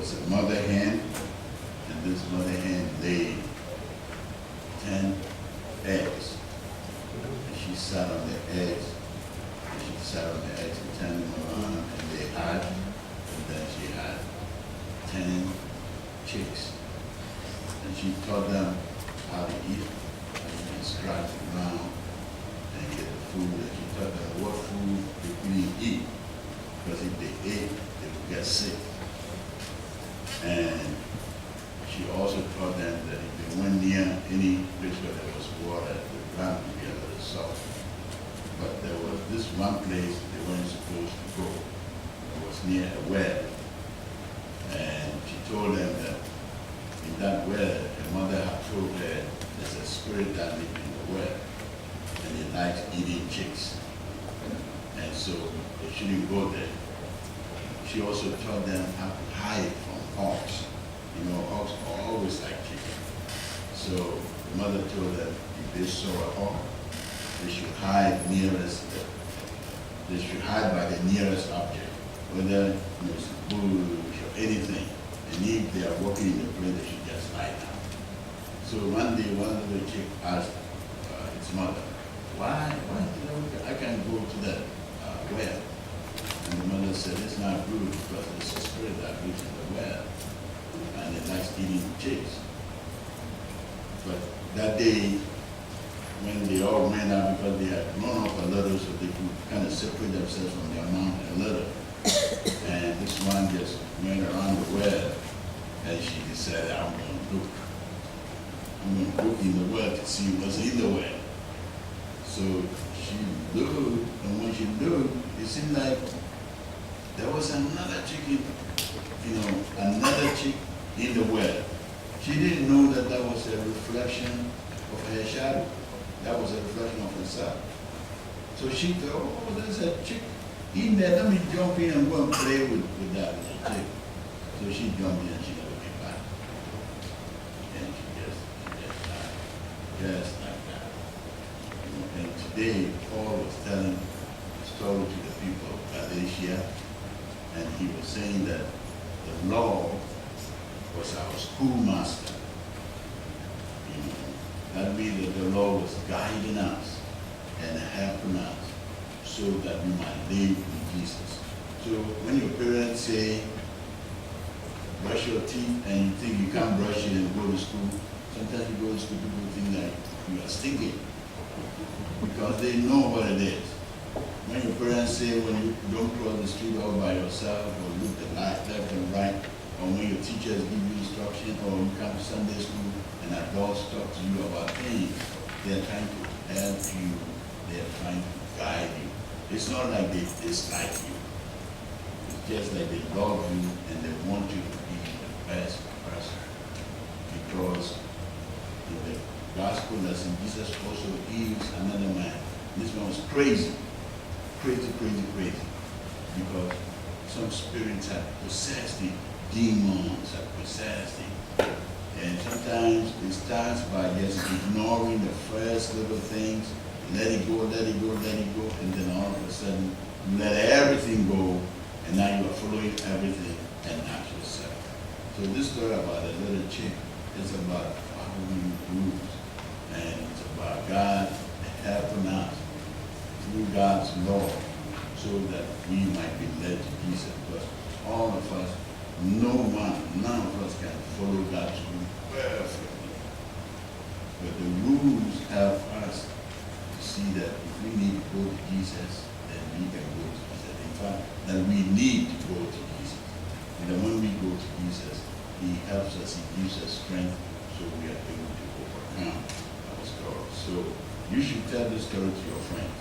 was a mother hen, and this mother hen laid 10 eggs. And she sat on the eggs, and she sat on the eggs and turned them around, and they hatched, and then she had 10 chicks. And she taught them how to eat, how you can scratch the ground and get the food. And she taught them what food they couldn't eat, because if they ate, they would get sick. And she also taught them that if they went near any place where there was water, the ground would be a little soft. But there was this one place they weren't supposed to go. It was near a well. And she told them that in that well, her mother had told her there's a spirit that lives in the well, and it likes eating chicks. And so they shouldn't go there. She also taught them how to hide from hawks. You know, hawks are always like chicken. So the mother told them if they saw a hawk, they should hide they should hide by the nearest object, whether it's a bush or anything. And if they are walking in the place, they should just lie down. So one day, one of the chick asked its mother, why I can't go to that well? And the mother said, it's not good because there's a spirit that lives in the well, and it likes eating chicks. But that day, when they all went out, because they had grown up a little, so they could kind of separate themselves from their mom a little. And this one just went around the well, and she decided, I'm going to look in the well to see what's in the well. So she looked, and when she looked, it seemed like there was another chicken, another chick in the well. She didn't know that that was a reflection of her shadow. That was a reflection of herself. So she thought, oh, there's a chick in there. Let me jump in and go and play with that little chick. So she jumped in and she never came back. And she just died. Just like that. And today, Paul was telling a story to the people of Galatia, and he was saying that the law was our schoolmaster. That means that the law was guiding us and helping us so that we might live with Jesus. So when your parents say, brush your teeth, and you think you can't brush it and go to school, sometimes you go to school, people think that you are stinking because they know what it is. When your parents say when you don't cross the street all by yourself, or look left and right, or when your teachers give you instruction, or you come to Sunday school and adults talk to you about things, they're trying to help you, they're trying to guide you. It's not like they dislike you. It's just like they love you and they want you to be the best person. Because in the gospel lesson, Jesus also heals another man. This one was crazy. Crazy. Because some spirits have possessed him. Demons have possessed him. And sometimes it starts by just ignoring the first little things, let it go, and then all of a sudden you let everything go, and now you are following everything and not yourself. So this story about a little chick is about following rules, and it's about God helping us through God's law so that we might be led to Jesus. Because all of us, none of us can follow God's rule perfectly. But the rules help us to see that if we need to go to Jesus, then we can go to Jesus. In fact, that we need to go to Jesus. And then when we go to Jesus, he helps us, he gives us strength so we are able to overcome our story. So you should tell this story to your friends.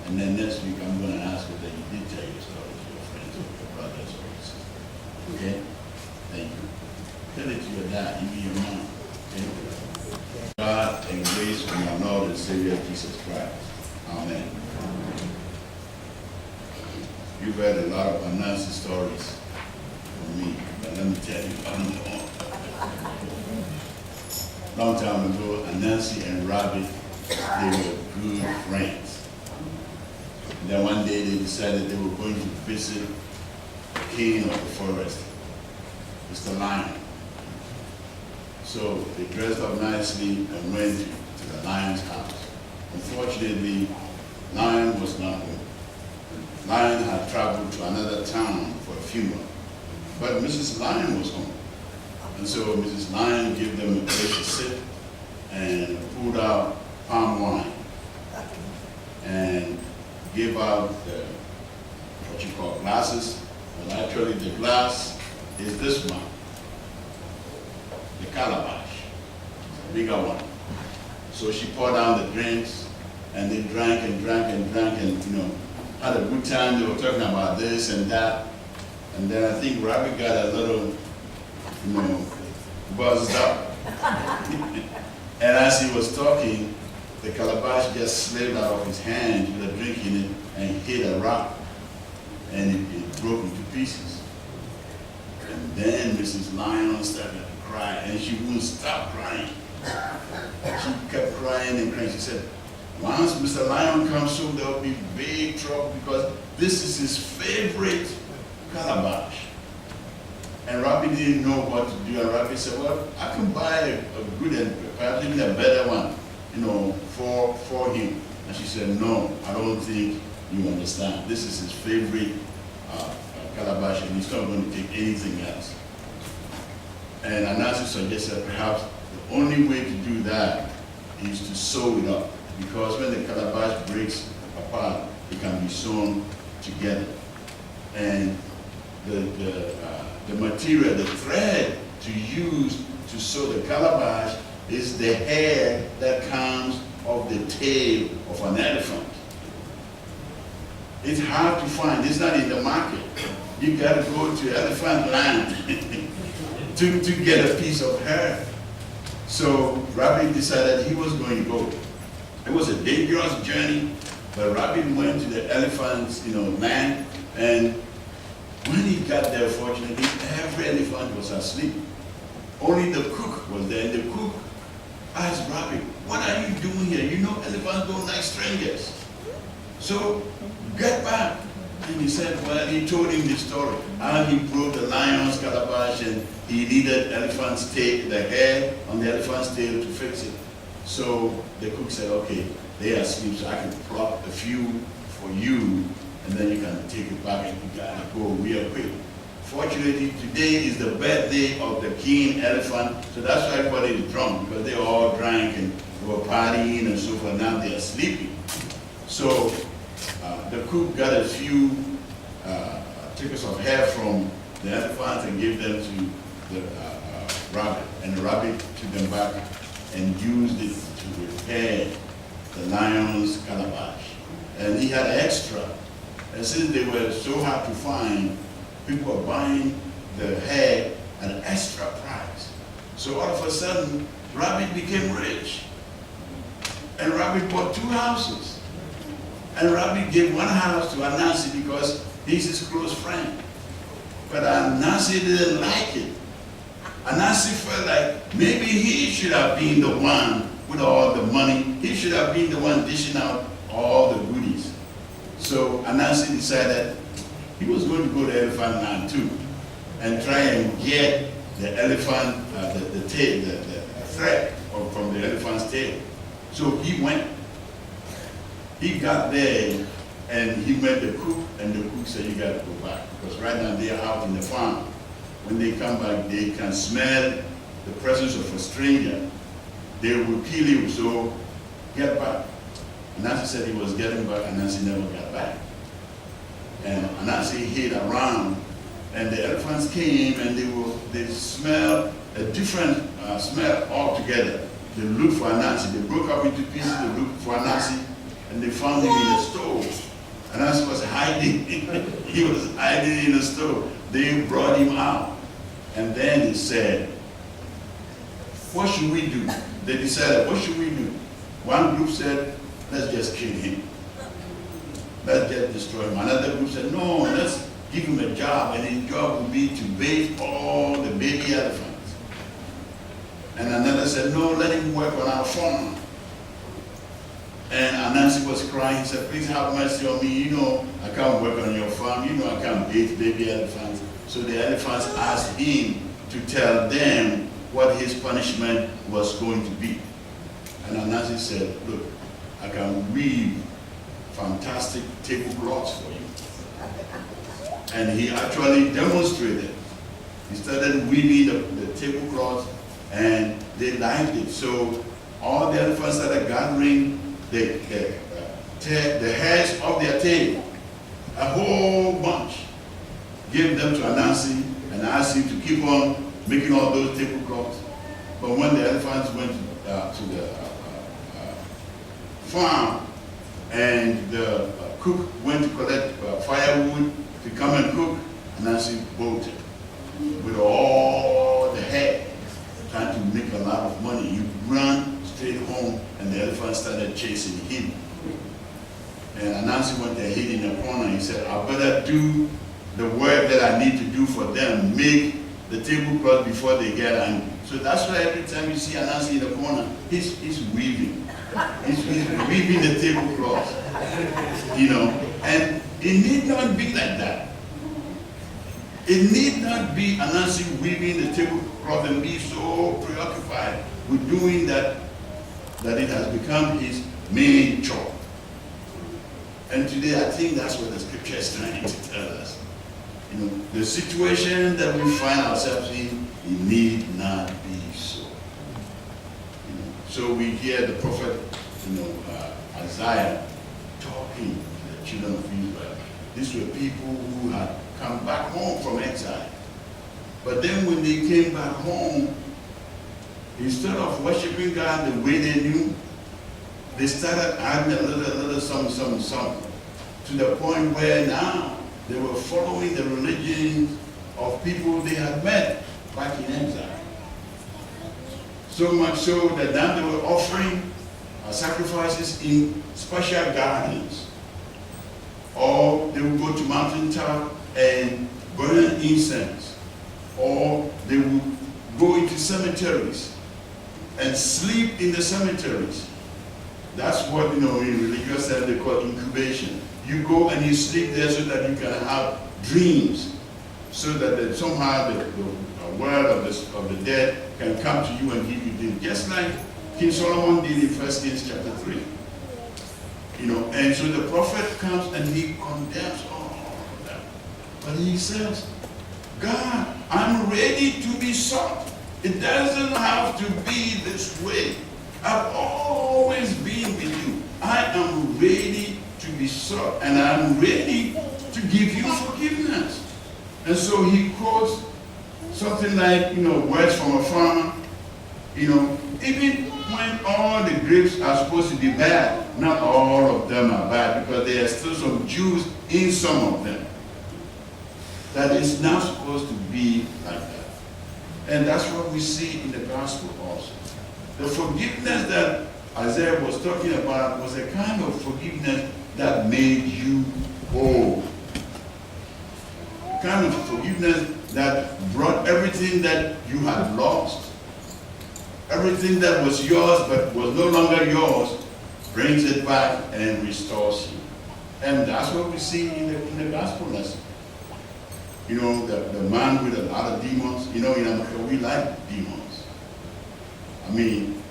And then next week I'm going to ask you that you did tell your story to your friends or your brothers or your sisters. Okay? Thank you. Tell it to your dad, even your mom. Okay? God and grace from our Lord and Savior Jesus Christ. Amen. You've heard a lot of Anansi stories from me, but let me tell you another one. Long time ago, Anansi and Rabbit, they were good friends. And then one day they decided they were going to visit the king of the forest. Mr. Lion. So they dressed up nicely and went to the lion's house. Unfortunately, Lion was not home. Lion had traveled to another town for a funeral, but Mrs. Lion was home. And so Mrs. Lion gave them a place to sit and pulled out palm wine and gave out the, what you call glasses, but actually the glass is this one, the calabash, the bigger one. So she poured down the drinks, and they drank and drank and drank and, had a good time. They were talking about this and that. And then I think Robbie got a little, buzzed up. And as he was talking, the calabash just slipped out of his hand with a drink in it and hit a rock. And it broke into pieces. And then Mrs. Lion started to cry, and she wouldn't stop crying. She kept crying and crying. She said, once Mr. Lion comes soon, there will be big trouble because this is his favorite calabash. And Robbie didn't know what to do. And Robbie said, well, I can buy a good and perhaps even a better one, for him. And she said, no, I don't think you understand. This is his favorite calabash, and he's not going to take anything else. And Anansi suggested perhaps the only way to do that is to sew it up, because when the calabash breaks apart, it can be sewn together. And the material, the thread to use to sew the calabash is the hair that comes off the tail of an elephant. It's hard to find. It's not in the market. You got to go to elephant land to get a piece of hair. So Robbie decided he was going to go. It was a dangerous journey, but Robbie went to the elephant's land, and when he got there, fortunately, every elephant was asleep. Only the cook was there, and the cook asked Robbie, what are you doing here? Elephants don't like strangers. So get back. And he said, well, he told him the story, how he broke the lion's calabash and he needed elephant's tail, the hair on the elephant's tail to fix it. So the cook said, okay, they are asleep, so I can pluck a few for you, and then you can take it back and you gotta go real quick. Fortunately, today is the birthday of the king elephant, so that's why everybody is drunk, because they all drank and they were partying and so forth. Now they are sleeping. So the cook got a few tickets of hair from the elephant and gave them to the rabbit, and the rabbit took them back and used it to repair the lion's calabash. And he had extra. And since they were so hard to find, people were buying the hair at an extra price. So all of a sudden, Rabbit became rich. And Rabbit bought 2 houses. And Rabbit gave 1 house to Anansi because he's his close friend. But Anansi didn't like it. Anansi felt like maybe he should have been the one with all the money. He should have been the one dishing out all the goodies. So Anansi decided he was going to go to Elephant Land too and try and get the elephant, the tail, the thread from the elephant's tail. So he went. He got there and he met the cook, and the cook said, you got to go back, because right now they are out in the farm. When they come back, they can smell the presence of a stranger. They will kill you, so get back. Anansi said he was getting back, and Anansi never got back. And Anansi hid around, and the elephants came, and they smelled a different smell altogether. They looked for Anansi. They broke up into pieces. They looked for Anansi, and they found him in the stove. Anansi was hiding. He was hiding in the stove. They brought him out, and then they said, what should we do? They decided, what should we do? One group said, let's just kill him. Let's just destroy him. Another group said, no, let's give him a job, and his job will be to bathe all the baby elephants. And another said, no, let him work on our farm. And Anansi was crying. He said, please have mercy on me. I can't work on your farm. I can't bathe baby elephants. So the elephants asked him to tell them what his punishment was going to be. And Anansi said, look, I can weave fantastic tablecloths for you. And he actually demonstrated. He started weaving the tablecloths, and they liked it. So all the elephants started gathering the hairs of their tail, a whole bunch, gave them to Anansi and asked him to keep on making all those tablecloths. But when the elephants went to the farm, and the cook went to collect firewood to come and cook, Anansi bolted with all the hair, trying to make a lot of money. He ran straight home, and the elephant started chasing him. And Anansi went there, hid in a corner. He said, I better do the work that I need to do for them, make the tablecloth before they get angry. So that's why every time you see Anansi in the corner, he's weaving. He's weaving the tablecloth. You know, and it need not be like that. It need not be Anansi weaving the tablecloth and be so preoccupied with doing that it has become his main job. And today I think that's what the scripture is trying to tell us. You know, the situation that we find ourselves in, it need not be so. You know, so we hear the prophet, Isaiah talking to the children of Israel. These were people who had come back home from exile. But then when they came back home, instead of worshiping God the way they knew, they started adding a little something, to the point where now they were following the religions of people they had met back in exile. So much so that now they were offering sacrifices in special gardens. Or they would go to mountaintop and burn incense. Or they would go into cemeteries and sleep in the cemeteries. That's what, in religious sense they call incubation. You go and you sleep there so that you can have dreams, so that somehow the word of the dead can come to you and give you dreams. Just like King Solomon did in 1 Kings chapter 3. And so the prophet comes and he condemns all of that. But he says, God, I'm ready to be sought. It doesn't have to be this way. I've always been with you. I am ready to be sought, and I'm ready to give you forgiveness. And so he quotes something like, words from a farmer. Even when all the grapes are supposed to be bad, not all of them are bad, because there are still some juice in some of them. That is not supposed to be like that. And that's what we see in the gospel also. The forgiveness that Isaiah was talking about was a kind of forgiveness that made you whole. A kind of forgiveness that brought everything that you had lost, everything that was yours but was no longer yours, brings it back and restores you. And that's what we see in the gospel lesson. The man with a lot of demons. In America, we like demons. I mean,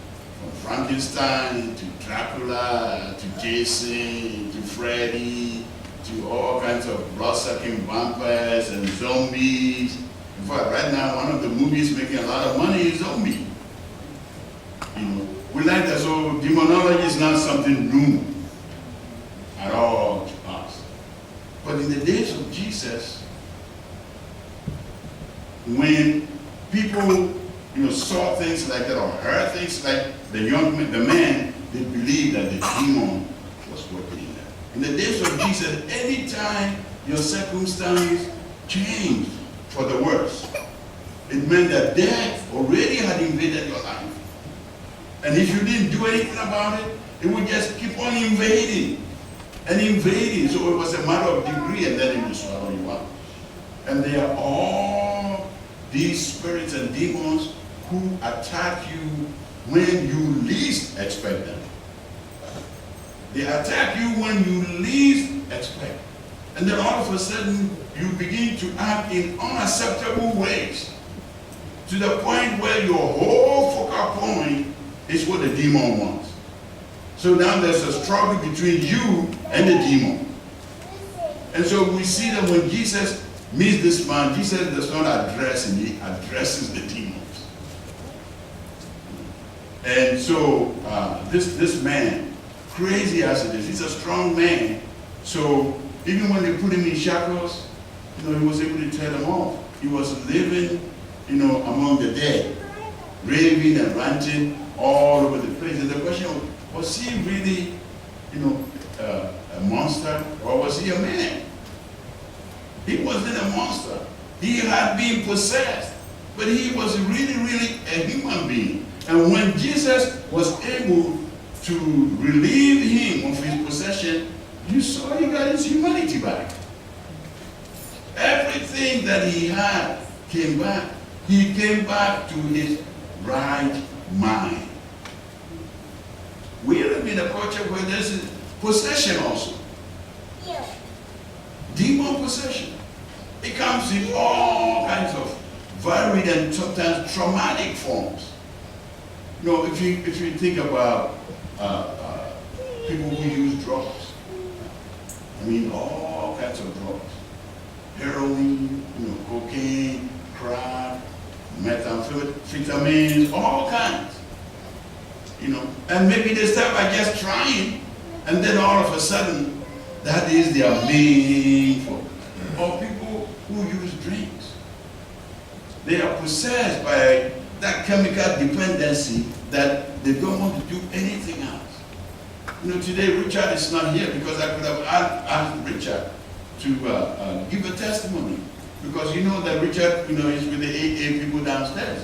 from Frankenstein to Dracula to Jason to Freddy to all kinds of blood-sucking vampires and zombies. In fact, right now, one of the movies making a lot of money is Zombie. We like that. So demonology is not something new at all to us. But in the days of Jesus, when people saw things like that or heard things like the man, they believed that the demon was working in them. In the days of Jesus, anytime your circumstances changed for the worse, it meant that death already had invaded your life. And if you didn't do anything about it, it would just keep on invading and invading. So it was a matter of degree, and then it would swallow you up. And they are all these spirits and demons who attack you when you least expect them. They attack you when you least expect. And then all of a sudden, you begin to act in unacceptable ways. to the point where your whole focal point is what the demon wants. So now there's a struggle between you and the demon. And so we see that when Jesus meets this man, Jesus does not address him, he addresses the demons. And so this man, crazy as it is, he's a strong man. So even when they put him in shackles, he was able to tear them off. He was living, among the dead, raving and ranting all over the place. And the question was he really, a monster, or was he a man? He wasn't a monster. He had been possessed, but he was really, really a human being. And when Jesus was able to relieve him of his possession, you saw he got his humanity back. Everything that he had came back. He came back to his right mind. We live in a culture where there's possession also. Demon possession. It comes in all kinds of varied and sometimes traumatic forms. If you think about people who use drugs, all kinds of drugs, heroin, cocaine, crack, methamphetamines, all kinds, and maybe they start by just trying, and then all of a sudden, that is their main focus. Or people who use drinks, they are possessed by that chemical dependency that they don't want to do anything else. Today Richard is not here because I could have asked Richard to give a testimony. Because that Richard, is with the AA people downstairs.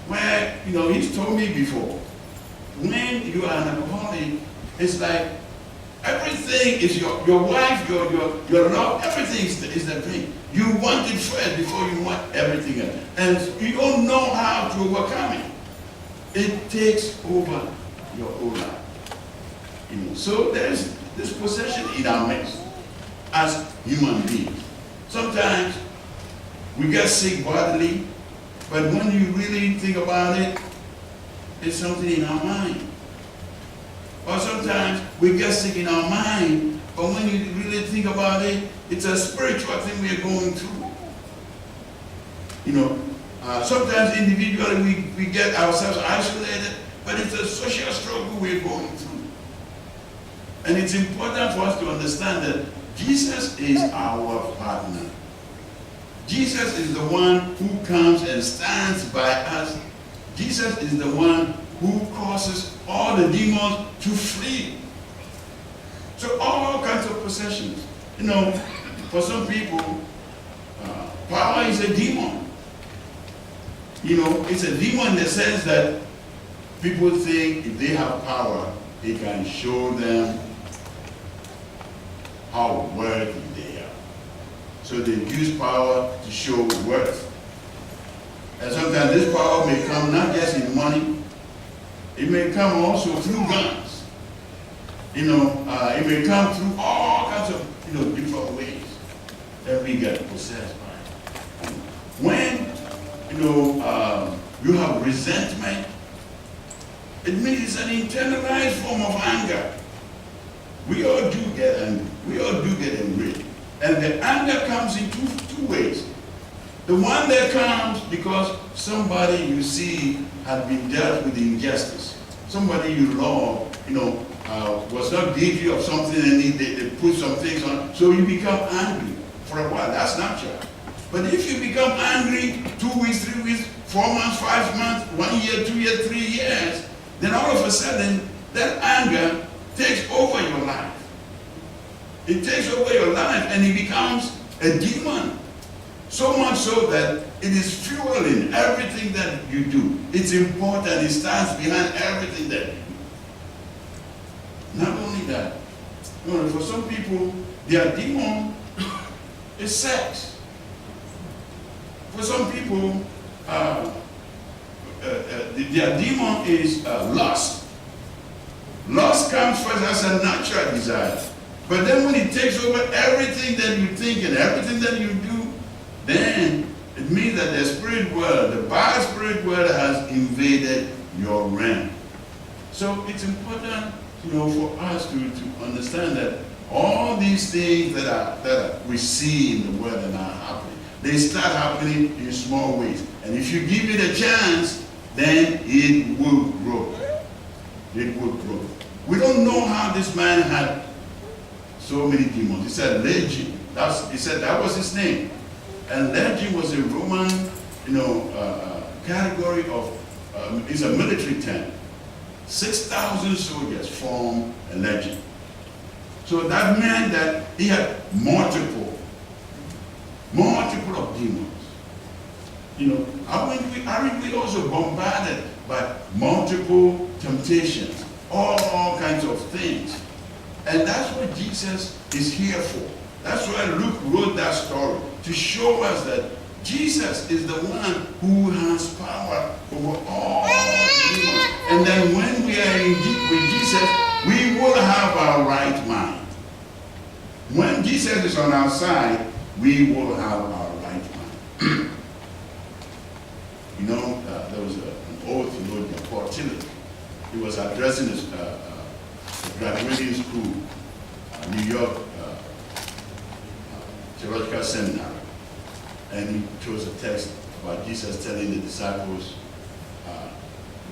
Where, he's told me before, when you are an alcoholic, it's like everything is your wife, your love, everything is the thing. You want it first before you want everything else. And you don't know how to overcome it. It takes over your whole life. So there's this possession in our midst as human beings. Sometimes we get sick bodily, but when you really think about it, it's something in our mind. Or sometimes we get sick in our mind, but when you really think about it, it's a spiritual thing we are going through. Sometimes individually we get ourselves isolated, but it's a social struggle we're going through. And it's important for us to understand that Jesus is our partner. Jesus is the one who comes and stands by us. Jesus is the one who causes all the demons to flee. So all kinds of possessions. For some people, power is a demon. It's a demon in the sense that people think if they have power, it can show them how worthy they are. So they use power to show worth. And sometimes this power may come not just in money, it may come also through guns. It may come through all kinds of different ways that we get possessed by. When you have resentment, it means it's an internalized form of anger. We all do get angry. We all do get angry. And the anger comes in two ways. The one that comes because somebody you see had been dealt with injustice. Somebody you love, was not guilty of something and they put some things on. So you become angry for a while. That's natural. But if you become angry 2 weeks, 3 weeks, 4 months, 5 months, 1 year, 2 years, 3 years, then all of a sudden that anger takes over your life. It takes over your life and it becomes a demon. So much so that it is fueling everything that you do. It's important. It stands behind everything that you do. Not only that, for some people, their demon is sex. For some people, their demon is lust. Lust comes first as a natural desire. But then when it takes over everything that you think and everything that you do, then It means that the spirit world, the bad spirit world, has invaded your realm. So it's important, for us to understand that all these things that we see in the world and are happening, they start happening in small ways. And if you give it a chance, then it will grow. It will grow. We don't know how this man had so many demons. He said Legion. He said that was his name. And Legion was a Roman, category of, it's a military term. 6,000 soldiers form a legion. So that meant that he had multiple of demons. Aren't we also bombarded by multiple temptations, all kinds of things? And that's what Jesus is here for. That's why Luke wrote that story, to show us that Jesus is the one who has power over all demons. And then when we are with Jesus, we will have our right mind. When Jesus is on our side, we will have our right mind. There was an old theologian, Paul Tillich. He was addressing his graduating school, New York Theological Seminary. And he chose a text about Jesus telling the disciples,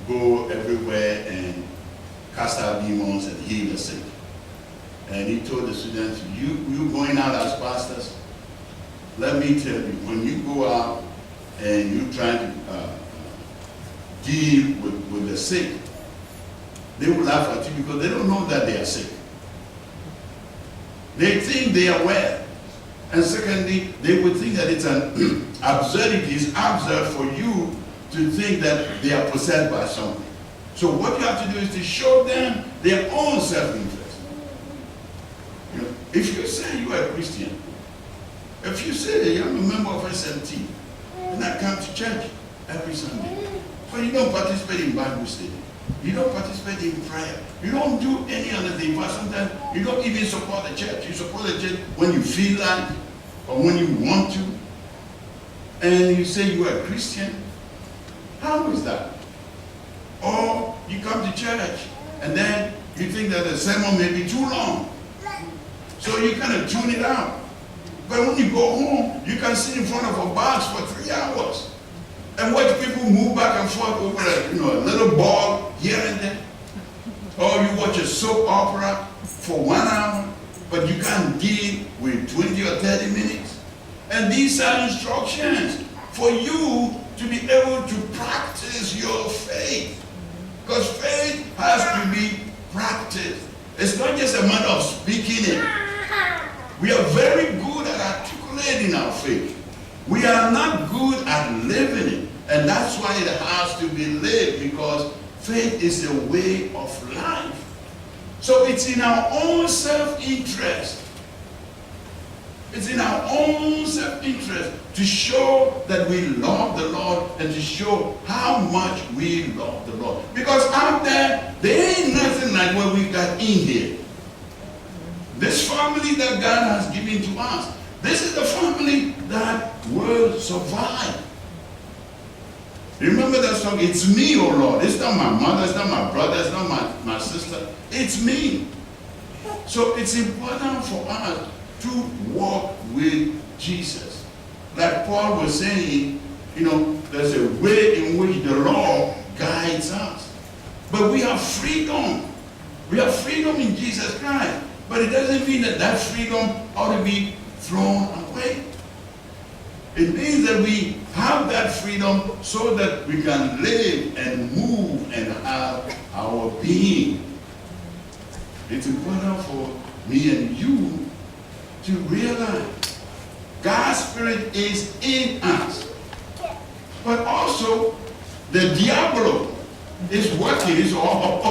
go everywhere and cast out demons and heal the sick. And he told the students, you going out as pastors, let me tell you, when you go out and you try to deal with the sick, they will laugh at you because they don't know that they are sick. They think they are well. And secondly, they would think that it's an absurdity. It's absurd for you to think that they are possessed by something. So what you have to do is to show them their own self-interest. If you say you are a Christian, if you say I'm a member of SMT, and I come to church every Sunday, but you don't participate in Bible study, you don't participate in prayer, you don't do any other thing, but sometimes you don't even support the church. You support the church when you feel like or when you want to, and you say you are a Christian. How is that? Or you come to church and then you think that the sermon may be too long, so you kind of tune it out. But when you go home, you can sit in front of a box for 3 hours and watch people move back and forth over a little ball here and there. Or you watch a soap opera for 1 hour, but you can't deal with 20 or 30 minutes. And these are instructions for you to be able to practice your faith. Because faith has to be practiced. It's not just a matter of speaking it. We are very good at articulating our faith. We are not good at living it. And that's why it has to be lived, because faith is a way of life. So it's in our own self-interest. It's in our own self-interest to show that we love the Lord and to show how much we love the Lord. Because out there ain't nothing like what we got in here. This family that God has given to us, this is the family that will survive. Remember that song, it's me, oh Lord. It's not my mother, it's not my brother, it's not my sister. It's me. So it's important for us to walk with Jesus. Like Paul was saying, there's a way in which the law guides us. But we have freedom. We have freedom in Jesus Christ. But it doesn't mean that freedom ought to be thrown away. It means that we have that freedom so that we can live and move and have our being. It's important for me and you to realize God's Spirit is in us. But also, the Diablo is working. It's all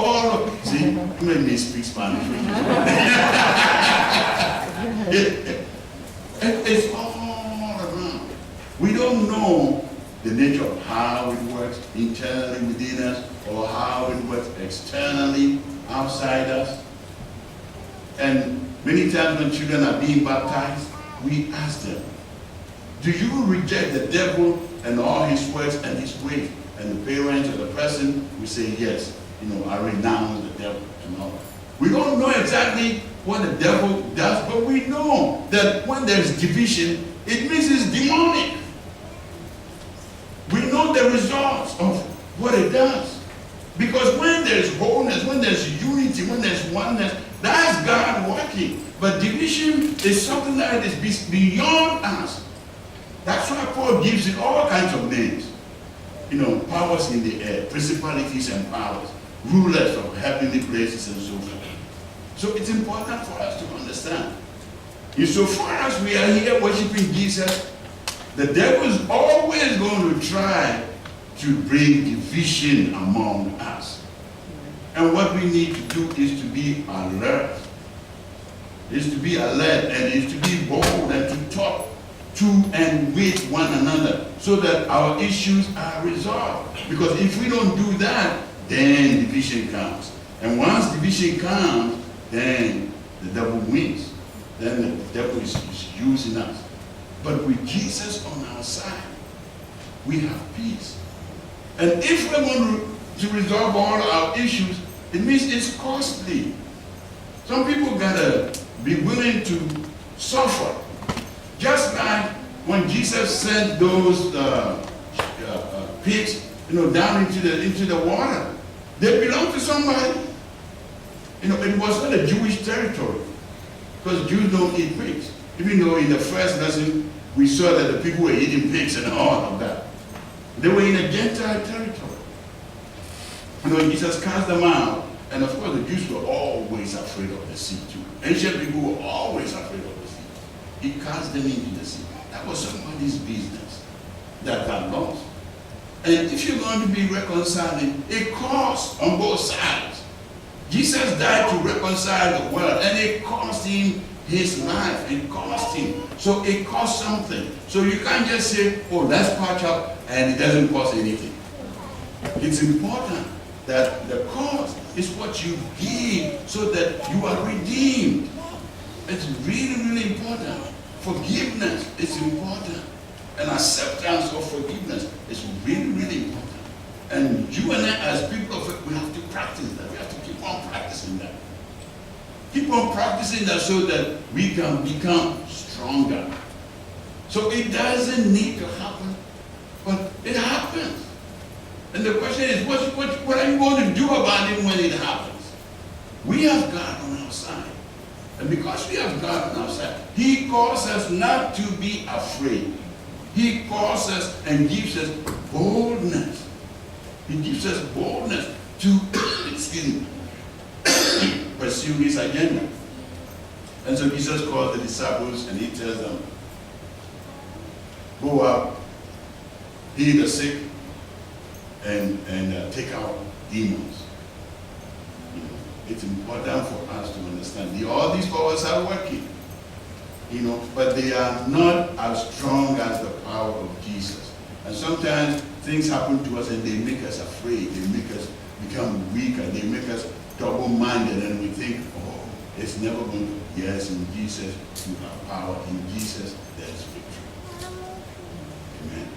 see, let me speak Spanish. It's all around. We don't know the nature of how it works internally within us or how it works externally outside us. And many times when children are being baptized, we ask them, Do you reject the devil and all his works and his ways? And the parents or the person will say, yes, I renounce the devil and all. We don't know exactly what the devil does, but we know that when there's division, it means it's demonic. We know the results of what it does. Because when there's wholeness, when there's unity, when there's oneness, that's God working. But division is something that is beyond us. That's why Paul gives it all kinds of names. Powers in the air, principalities and powers, rulers of heavenly places and so forth. So it's important for us to understand. Insofar as we are here worshiping Jesus, the devil is always going to try to bring division among us. And what we need to do is to be alert. Is to be alert and is to be bold and to talk to and with one another so that our issues are resolved. Because if we don't do that, then division comes. And once division comes, then the devil wins. Then the devil is using us. But with Jesus on our side, we have peace. And if we're going to resolve all our issues, it means it's costly. Some people gotta be willing to suffer. Just like when Jesus sent those pigs, down into the water. They belong to somebody. It was not a Jewish territory, because Jews don't eat pigs. Even though in the first lesson we saw that the people were eating pigs and all of that. They were in a Gentile territory. Jesus cast them out, and of course the Jews were always afraid of the sea too. Ancient people were always afraid of the sea. He cast them into the sea. That was somebody's business that got lost. And if you're going to be reconciling, it costs on both sides. Jesus died to reconcile the world, and it cost him his life. It cost him. So it costs something. So you can't just say, oh, let's patch up, and it doesn't cost anything. It's important that the cost is what you give so that you are redeemed. It's really, really important. Forgiveness is important. And acceptance of forgiveness is really, really important. And you and I, as people of faith, we have to practice that. We have to keep on practicing that. Keep on practicing that so that we can become stronger. So it doesn't need to happen, but it happens. And the question is, what are you going to do about it when it happens? We have God on our side. And because we have God on our side, He calls us not to be afraid. He calls us and gives us boldness. He gives us boldness to pursue His agenda. And so Jesus calls the disciples and He tells them, go out, heal the sick, and take out demons. It's important for us to understand. All these powers are working, but they are not as strong as the power of Jesus. And sometimes things happen to us and they make us afraid. They make us become weaker. They make us double-minded, and we think, oh, it's never going to. Yes, in Jesus you have power. In Jesus there is victory. Amen.